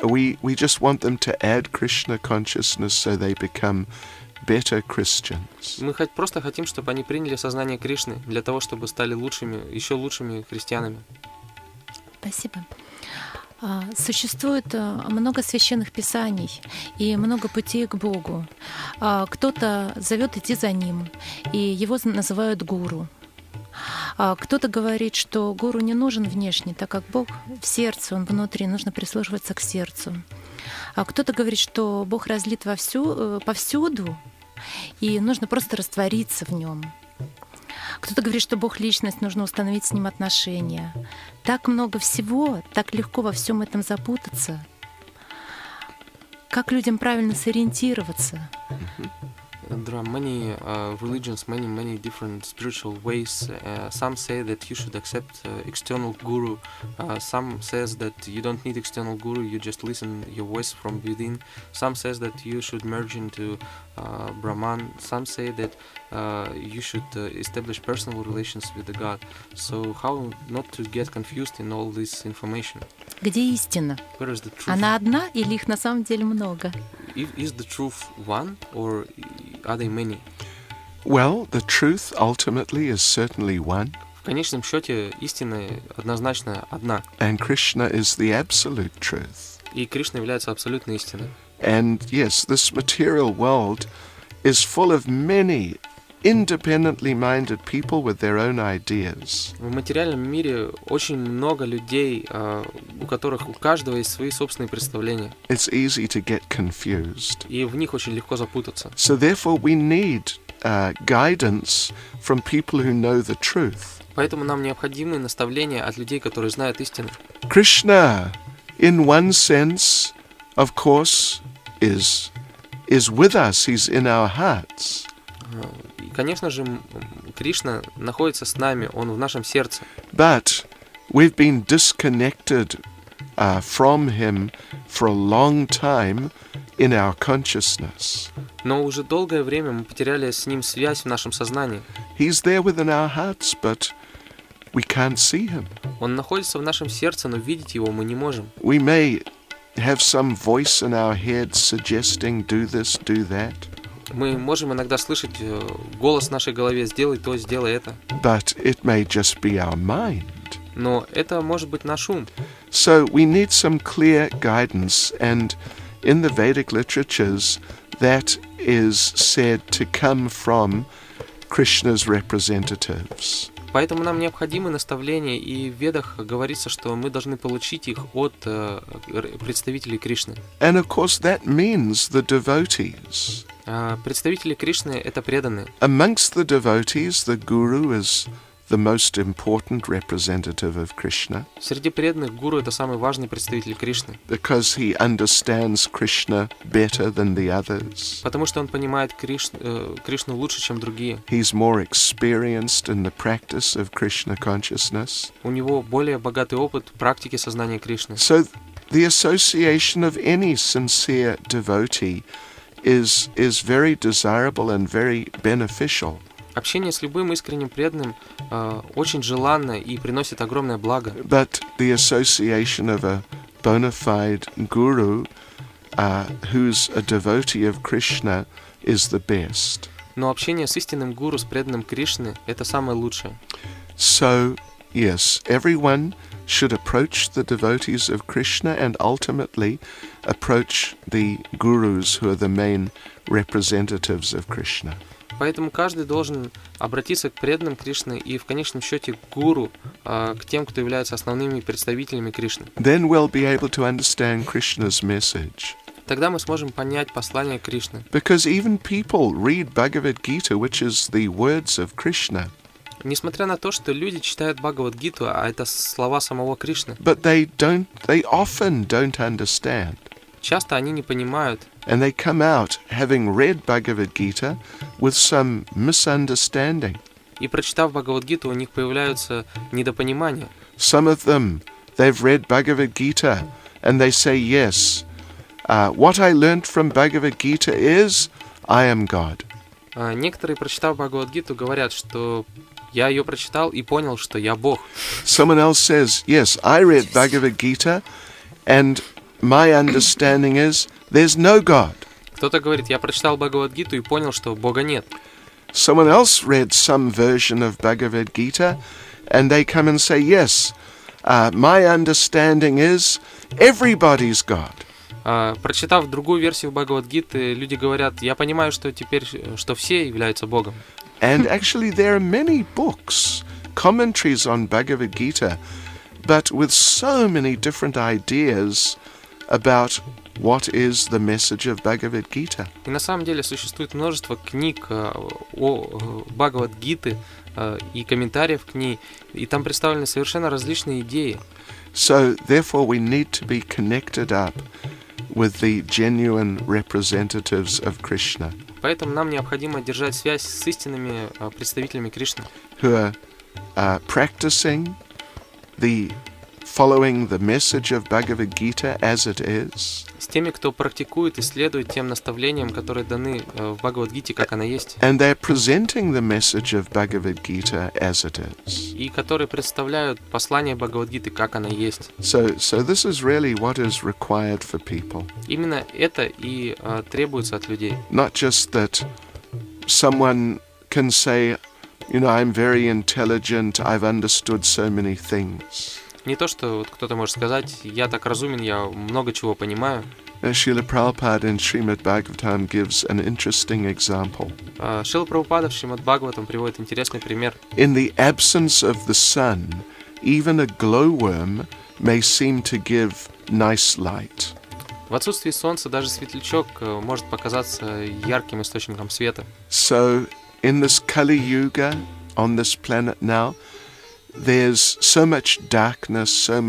We just want them to add Krishna consciousness so they become better Christians. Мы просто хотим, чтобы они приняли сознание Кришны для того, чтобы стали еще лучшими христианами. Спасибо. Существует много священных писаний и много путей к Богу. Кто-то зовет идти за Ним, и его называют гуру. Кто-то говорит, что гуру не нужен внешне, так как Бог в сердце, Он внутри, нужно прислушиваться к сердцу. Кто-то говорит, что Бог разлит повсюду, и нужно просто раствориться в Нем. Кто-то говорит, что Бог — личность, нужно установить с Ним отношения. Так много всего, так легко во всем этом запутаться. Как людям правильно сориентироваться? There are many religions, many different spiritual ways. Some say that you should accept external guru. Some says that you don't need external guru, you just listen your voice from within. Some says that you should merge into Brahman. Some say that you should establish personal relations with the God. So how not to get confused in all this information? Где истина? Where is the truth? Она одна или их на самом деле много? Is the truth one or are they many? Well, the truth ultimately is certainly one, В конечном счете истина однозначно одна, and Krishna is the absolute truth. и Кришна является абсолютной истиной. And yes, this material world is full of many independently minded people with their own ideas. В материальном мире очень много людей, у которых у каждого есть свои собственные представления, It's easy to get confused. и в них очень легко запутаться. So therefore we need guidance from people who know the truth. Поэтому нам необходимы наставления от людей, которые знают истину. Krishna, in one sense, of course, is with us. He's in our hearts. И, конечно же, Кришна находится с нами, Он в нашем сердце. But we've been disconnected from him for a long time in our consciousness. Но уже долгое время мы потеряли с Ним связь в нашем сознании. He's there within our hearts, but we can't see him. Он находится в нашем сердце, но видеть Его мы не можем. We may have some voice in our head suggesting do this, do that, Мы можем иногда слышать голос в нашей голове: сделай то, сделай это. but it may just be our mind. Но это может быть наш ум. So we need some clear guidance, and in the Vedic literatures that is said to come from Krishna's representatives. Поэтому нам необходимы наставления, и в Ведах говорится, что мы должны получить их от представителей Кришны. And of course that means the devotees. Представители Кришны — это преданные. Amongst the devotees, the guru is the most important representative of Krishna Среди преданных гуру — это самый важный представитель Кришны, because he understands Krishna better than the others. потому что он понимает Кришну лучше, чем другие. He's more experienced in the practice of Krishna consciousness. У него более богатый опыт практики сознания Кришны. So the association of any sincere devotee is very desirable and very beneficial. Общение с любым искренним преданным очень желанно и приносит огромное благо. But the association of a bona fide guru who's a devotee of Krishna is the best. Но общение с истинным гуру, с преданным Кришны — это самое лучшее. So, yes, everyone should approach the devotees of Krishna and ultimately approach the gurus who are the main representatives of Krishna. Поэтому каждый должен обратиться к преданным Кришны и в конечном счете к гуру, к тем, кто является основными представителями Кришны. Then we'll be able to understand Krishna's message. Тогда мы сможем понять послание Кришны. Because even people read Bhagavad Gita, which is the words of Krishna, Несмотря на то, что люди читают Бхагавад-гиту, а это слова самого Кришны, but they often don't understand. часто они не понимают, And they come out having read Bhagavad Gita with some misunderstanding. И прочитав Бхагавад-гиту, у них появляются недопонимания. Some of them, they've read Bhagavad Gita and they say, yes, what I learnt from Bhagavad Gita is, I am God. Некоторые, прочитав Бхагавад-гиту, говорят, что я ее прочитал и понял, что я Бог. Someone else says, yes, I read Bhagavad Gita and my understanding is, there's no God. Кто-то говорит, я прочитал Бхагавад-гиту и понял, что Бога нет. Someone else read some version of Bhagavad Gita and they come and say, yes, my understanding is, everybody's God. Прочитав другую версию Бхагавад-гиты, люди говорят, я понимаю, что теперь, что все являются Богом. And actually there are many books, commentaries on Bhagavad Gita, but with so many different ideas about what is the message of Bhagavad Gita. И на самом деле существует множество книг о Бхагавад-гиты и комментариев к ней, и там представлены совершенно различные идеи. So therefore we need to be connected up with the genuine representatives of Krishna, Поэтому нам необходимо держать связь с истинными представителями Кришны, who are practicing following the message of Bhagavad Gita as it is, с теми, кто практикует и следует тем наставлениям, которые даны в Бхагавад-гите, как она есть, and they're presenting the message of Bhagavad Gita as it is. и которые представляют послание Бхагавад-гиты, как она есть. So this is really what is required for people. Именно это и требуется от людей. Not just that someone can say, you know, I'm very intelligent, I've understood so many things. Не то, что вот кто-то может сказать, я так разумен, я много чего понимаю. Srila Prabhupada in Srimad Bhagavatam gives an interesting example. Шрила Прабхупада в Шримад Бхагаватам приводит интересный пример. In the absence of the sun, even a glowworm may seem to give nice light. В отсутствии солнца даже светлячок может показаться ярким источником света. So in this Kali Yuga, on this planet now, there's so much darkness, so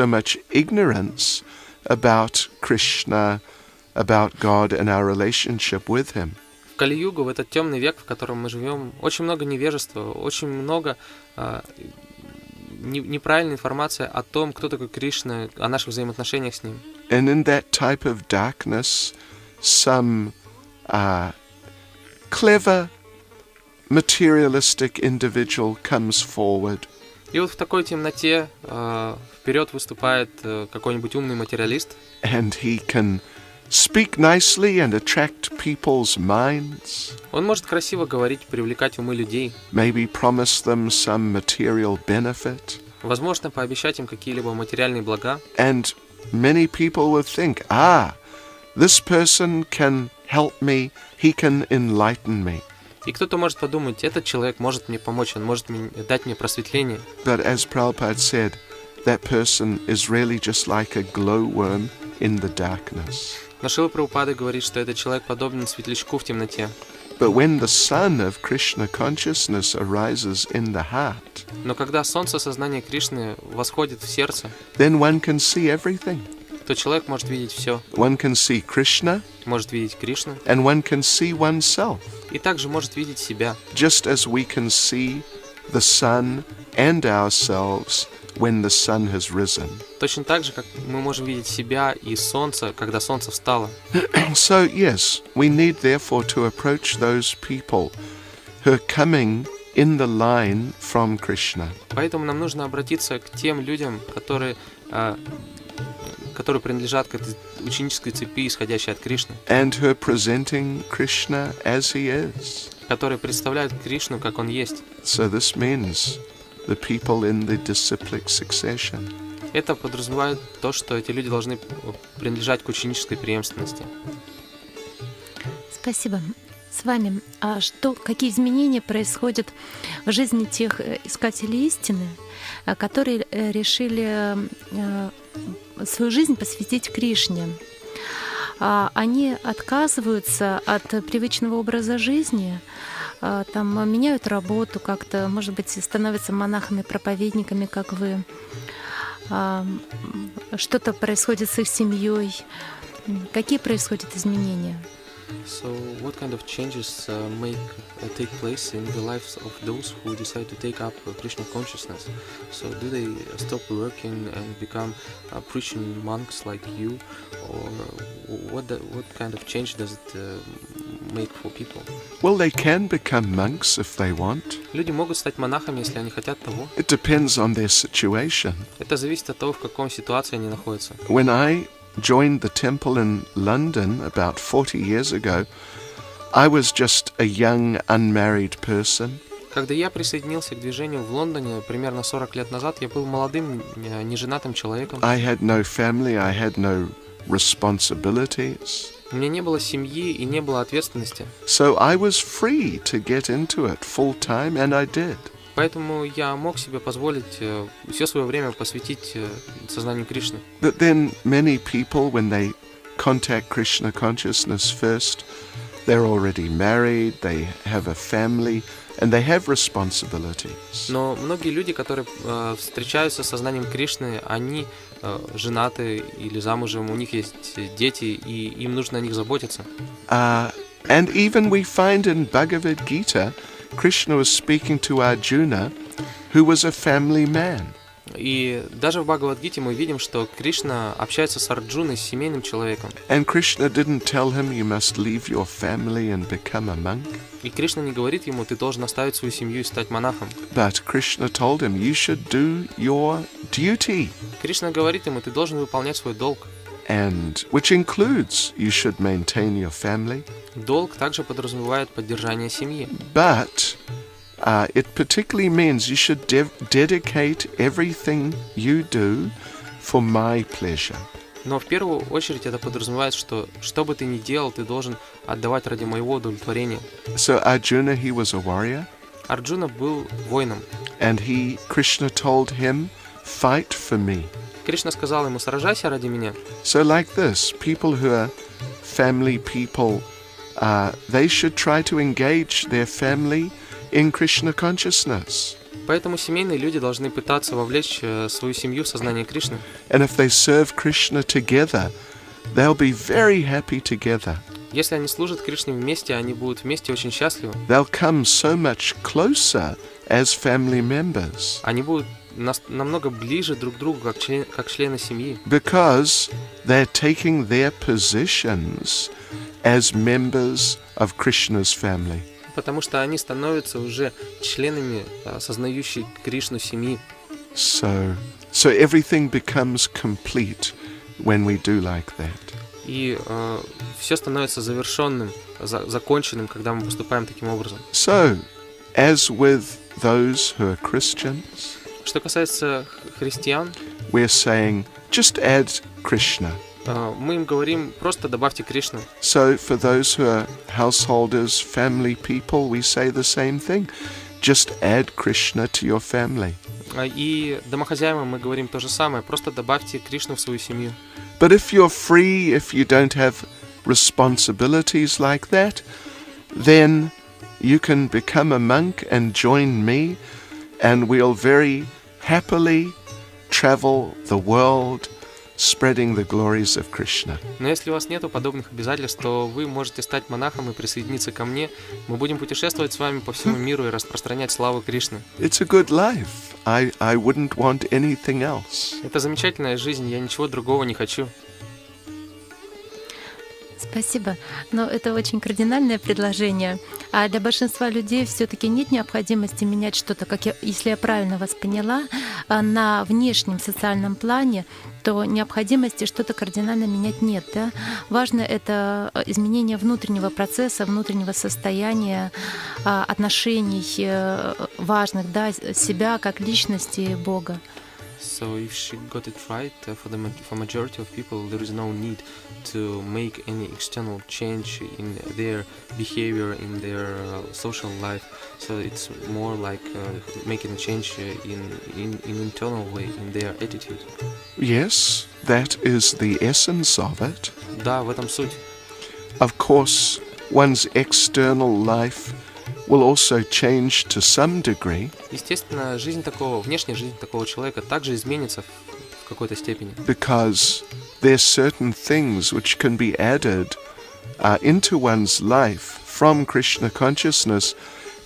much ignorance about Krishna, about God and our relationship with Him. В Кали-югу, в этот темный век, в котором мы живем, очень много невежества, очень много неправильной информации о том, кто такой Кришна, о наших взаимоотношениях с Ним. And in that type of darkness, some clever, materialistic individual comes forward. И вот в такой темноте вперед выступает какой-нибудь умный материалист. And he can speak nicely and attract people's minds. Он может красиво говорить, привлекать умы людей. Maybe promise them some material benefit. Возможно, пообещать им какие-либо материальные блага. And many people will think, this person can help me, he can enlighten me. И кто-то может подумать, этот человек может мне помочь, он может дать мне просветление. But as Prabhupada said, that person is really just like a glowworm in the darkness. Но Шрила Прабхупада говорит, что этот человек подобен светлячку в темноте. But when the sun of Krishna consciousness arises in the heart, Но когда солнце сознания Кришны восходит в сердце, then one can see everything. то человек может видеть все. One can see Krishna, Может видеть Кришну, and one can see oneself. и также может видеть себя. Just as we can see the sun and ourselves when the sun has risen. Точно так же, как мы можем видеть себя и солнце, когда солнце встало. So yes, we need therefore to approach those people who are coming in the line from Krishna. Поэтому нам нужно обратиться к тем людям, которые принадлежат к этой ученической цепи, исходящей от Кришны, And who are presenting Krishna as he is. которые представляют Кришну, как он есть. So this means the people in the disciplic succession. Это подразумевает то, что эти люди должны принадлежать к ученической преемственности. Спасибо. С вами. Какие изменения происходят в жизни тех искателей истины, которые решили свою жизнь посвятить Кришне? Они отказываются от привычного образа жизни, там меняют работу как-то, может быть, становятся монахами-проповедниками, как вы. Что-то происходит с их семьей. Какие происходят изменения? So, what kind of changes take place in the lives of those who decide to take up Krishna consciousness? So, do they stop working and become preaching monks like you, or what kind of change does it make for people? Well, they can become monks if they want. Люди могут стать монахами, если они хотят того. It depends on their situation. Это зависит от того, в какой ситуации они находятся. When I joined the temple in London about 40 years ago, I was just a young, unmarried person. Когда я присоединился к движению в Лондоне примерно 40 лет назад, я был молодым, неженатым человеком. I had no family, I had no responsibilities. У меня не было семьи и не было ответственности. So I was free to get into it full time, and I did. Поэтому я мог себе позволить все свое время посвятить сознанию Кришны. But then many people, when they contact Krishna consciousness first, they're already married, they have a family, and they have responsibilities. Но многие люди, которые встречаются с сознанием Кришны, они женаты или замужем, у них есть дети, и им нужно о них заботиться. And even we find in Bhagavad Gita, Krishna was speaking to Arjuna, who was a family man. И даже в Бхагавад-гите мы видим, что Кришна общается с Арджуной, с семейным человеком. And Krishna didn't tell him you must leave your family and become a monk. И Кришна не говорит ему, ты должен оставить свою семью и стать монахом. But Krishna told him you should do your duty. Кришна говорит ему, ты должен выполнять свой долг. And which includes you should maintain your family. Долг также подразумевает поддержание семьи. But it particularly means you should dedicate everything you do for my pleasure. Но в первую очередь это подразумевает, что бы ты ни делал, ты должен отдавать ради моего удовлетворения. So Arjuna, he was a warrior. Арджуна был воином. And Krishna told him, fight for me. Кришна сказал ему, сражайся ради меня. So like this, people who are family people, they should try to engage their family in Krishna consciousness. Поэтому семейные люди должны пытаться вовлечь свою семью в сознание Кришны. And if they serve Krishna together, they'll be very happy together. Если они служат Кришне вместе, они будут вместе очень счастливы. They'll come so much closer as family members. Они будут намного ближе друг к другу, как члены семьи. Because they're taking their positions as members of Krishna's family. Потому что они становятся уже членами осознающей Кришну семьи. So everything becomes complete when we do like that. И все становится завершенным, законченным, когда мы поступаем таким образом. So, as with those who are Christians, Что касается христиан, we're saying, just add Krishna. мы им говорим, просто добавьте Кришну. So, for those who are householders, family people, we say the same thing. Just add Krishna to your family. И домохозяевам мы говорим то же самое, просто добавьте Кришну в свою семью. But if you're free, if you don't have responsibilities like that, then you can become a monk and join me, and we'll very happily travel the world spreading the glories of Krishna. Но если у вас нету подобных обязательств, то вы можете стать монахом и присоединиться ко мне. Мы будем путешествовать с вами по всему миру и распространять славу Кришны. It's a good life. I wouldn't want anything else. Это замечательная жизнь, я ничего другого не хочу. Спасибо. Но это очень кардинальное предложение. А для большинства людей все-таки нет необходимости менять что-то, если я правильно вас поняла, на внешнем социальном плане, то необходимости что-то кардинально менять нет. Да? Важно это изменение внутреннего процесса, внутреннего состояния, отношений важных, да, себя как личности и Бога. So if she got it right, for majority of people, there is no need to make any external change in their behavior, in their social life. So it's more like making a change in internal way, in their attitude. Yes, that is the essence of it. Да, в этом суть. Of course, one's external life will also change to some degree. Естественно, внешняя жизнь такого человека также изменится в какой-то степени. Because there's certain things which can be added into one's life from Krishna consciousness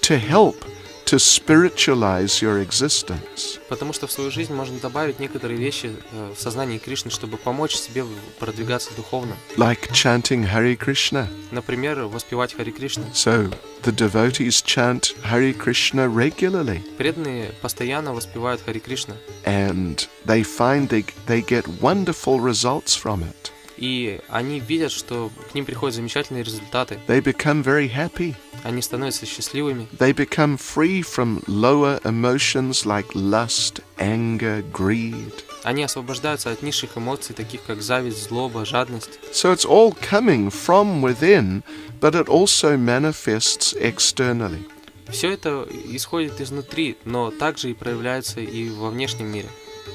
to help to spiritualize your existence. Потому что в свою жизнь можно добавить некоторые вещи в сознании Кришны, чтобы помочь себе продвигаться духовно. Like chanting Hare Krishna. Например, воспевать Хари Кришна. So the devotees chant Hare Krishna regularly. Преданные постоянно воспевают Хари Кришна. And they find they get wonderful results from it. И они видят, что к ним приходят замечательные результаты. They become very happy. Они становятся счастливыми. They become free from lower emotions like lust, anger, greed. Они освобождаются от низших эмоций, таких как зависть, злоба, жадность. So it's all coming from within, but it also manifests externally. Все это исходит изнутри, но также и проявляется и во внешнем мире.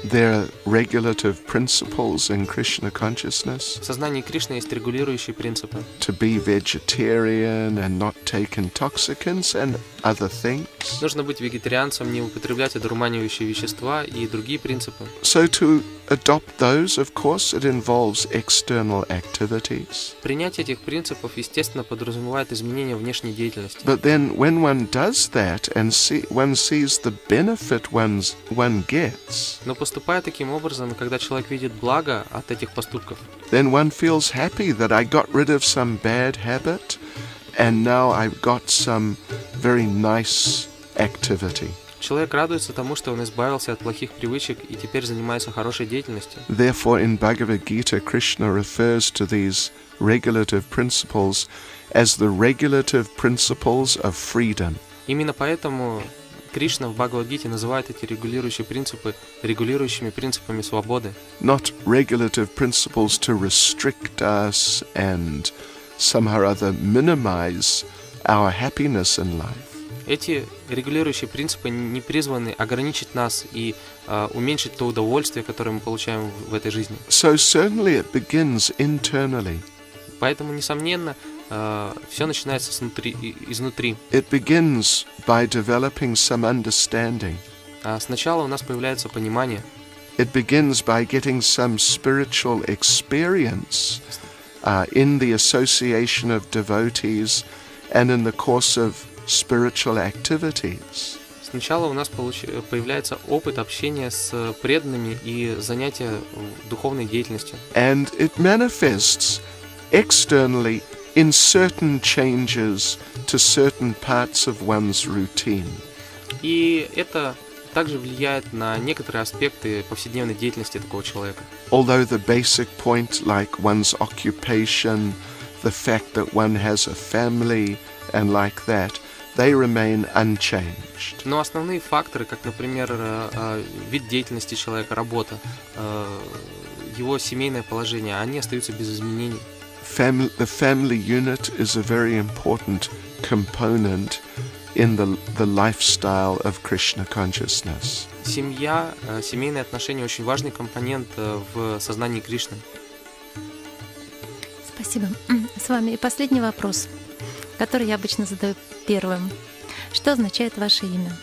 There are regulative principles in Krishna consciousness. В сознании Кришны есть регулирующие принципы. To be vegetarian and not take intoxicants and other things. Нужно быть вегетарианцем, не употреблять одурманивающие вещества и другие принципы. So to adopt those, of course, it involves external activities. Принятие этих принципов, естественно, подразумевает изменение внешней деятельности. But then when one does that and one sees the benefit one gets, Но поступая таким образом, когда человек видит благо от этих поступков, then one feels happy that I got rid of some bad habit and now I've got some very nice activity. человек радуется тому, что он избавился от плохих привычек и теперь занимается хорошей деятельностью. Therefore, in Bhagavad Gita, Krishna refers to these regulative principles as the regulative principles of freedom. Именно поэтому Кришна в Бхагавад-гите называет эти регулирующие принципы регулирующими принципами свободы. Not regulative principles to restrict us and somehow or other minimize our happiness in life. Эти регулирующие принципы не призваны ограничить нас и уменьшить то удовольствие, которое мы получаем в этой жизни. So certainly it begins internally. Поэтому, несомненно, все начинается изнутри. It begins by developing some understanding. Сначала у нас появляется понимание. It begins by getting some spiritual experience in the association of devotees and in the course of spiritual activities. Сначала у нас появляется опыт общения с преданными и занятия духовной деятельностью. And it manifests externally in certain changes to certain parts of one's routine. И это также влияет на некоторые аспекты повседневной деятельности такого человека. Although the basic point, like one's occupation, the fact that one has a family and like that, they remain unchanged. Но основные факторы, как, например, вид деятельности человека, работа, его семейное положение, они остаются без изменений. The family unit is a very important component in the lifestyle of Krishna consciousness. Семья, семейные отношения очень важный компонент в сознании Кришны. Спасибо. С вами и последний вопрос, который я обычно задаю первым. Что означает ваше имя?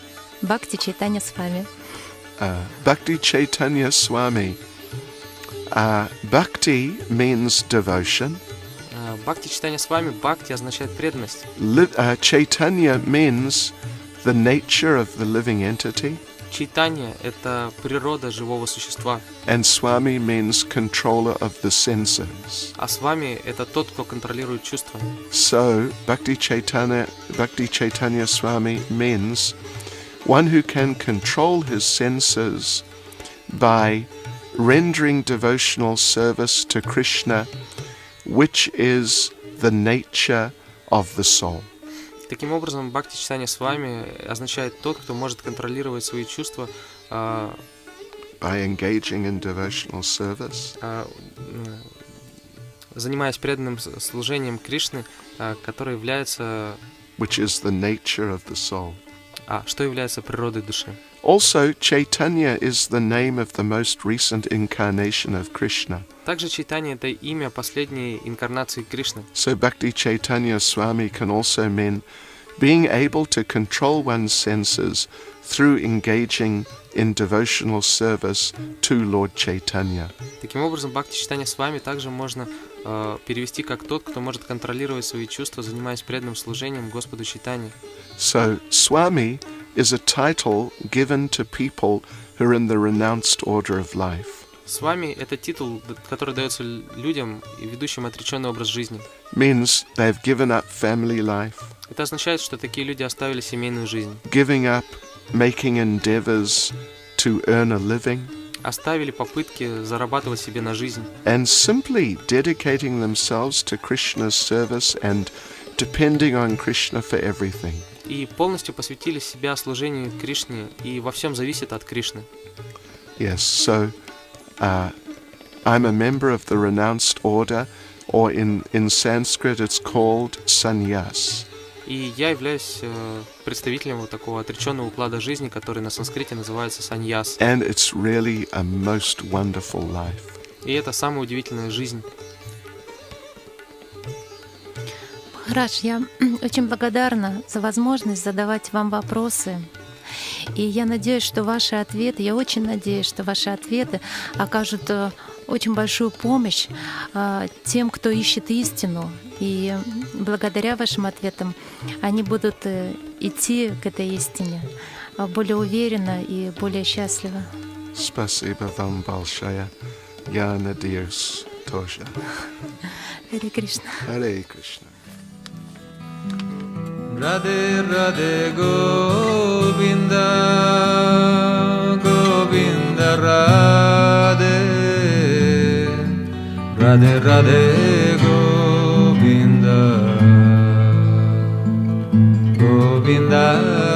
Бхакти Чайтанья Свами. Bhakti Chaitanya Swami. Bhakti means devotion. Бхакти Чайтанья Свами, бхакти означает преданность. Chaitanya means the nature of the living entity. Чайтанья — это природа живого существа. And Swami means controller of the senses. А Свами — это тот, кто контролирует чувства. So, Bhakti Chaitanya Swami means one who can control his senses by rendering devotional service to Krishna, which is the nature of the soul. Таким образом, Бхакти Чайтанья Свами означает тот, кто может контролировать свои чувства, by engaging in devotional service. Занимаясь преданным служением Кришны, которое является... Which is the nature of the soul. Что является природой души. Also, Chaitanya is the name of the most recent incarnation of Krishna. Также Чайтанья — это имя последней инкарнации Кришны. So Bhakti Chaitanya Swami can also mean being able to control one's senses through engaging in devotional service to Lord Chaitanya. Таким образом, бхакти-читание с вами также можно перевести как тот, кто может контролировать свои чувства, занимаясь преданным служением Господу Чайтанье. So, Swami is a title given to people who are in the renounced order of life. С вами это титул, который дается людям, ведущим отреченный образ жизни. Means they've given up family life, Это означает, что такие люди оставили семейную жизнь, giving up making endeavors to earn a living, оставили попытки зарабатывать себе на жизнь and simply dedicating themselves to Krishna's service and depending on Krishna for everything. и полностью посвятили себя служению Кришне и во всем зависит от Кришны. Yes, so I'm a member of the renounced order, or in Sanskrit it's called sannyas. И я являюсь представителем вот такого отреченного уклада жизни, который на санскрите называется саньяс. And it's really a most wonderful life. И это самая удивительная жизнь. Махарадж, я очень благодарна за возможность задавать вам вопросы. И я надеюсь, что ваши ответы, я очень надеюсь, что ваши ответы окажут очень большую помощь тем, кто ищет истину. И благодаря вашим ответам они будут идти к этой истине более уверенно и более счастливо. Спасибо вам большое. Я надеюсь тоже. Харе Кришна. Харе Кришна. Radhe Radhe Govinda Govinda Radhe Radhe Radhe Govinda Govinda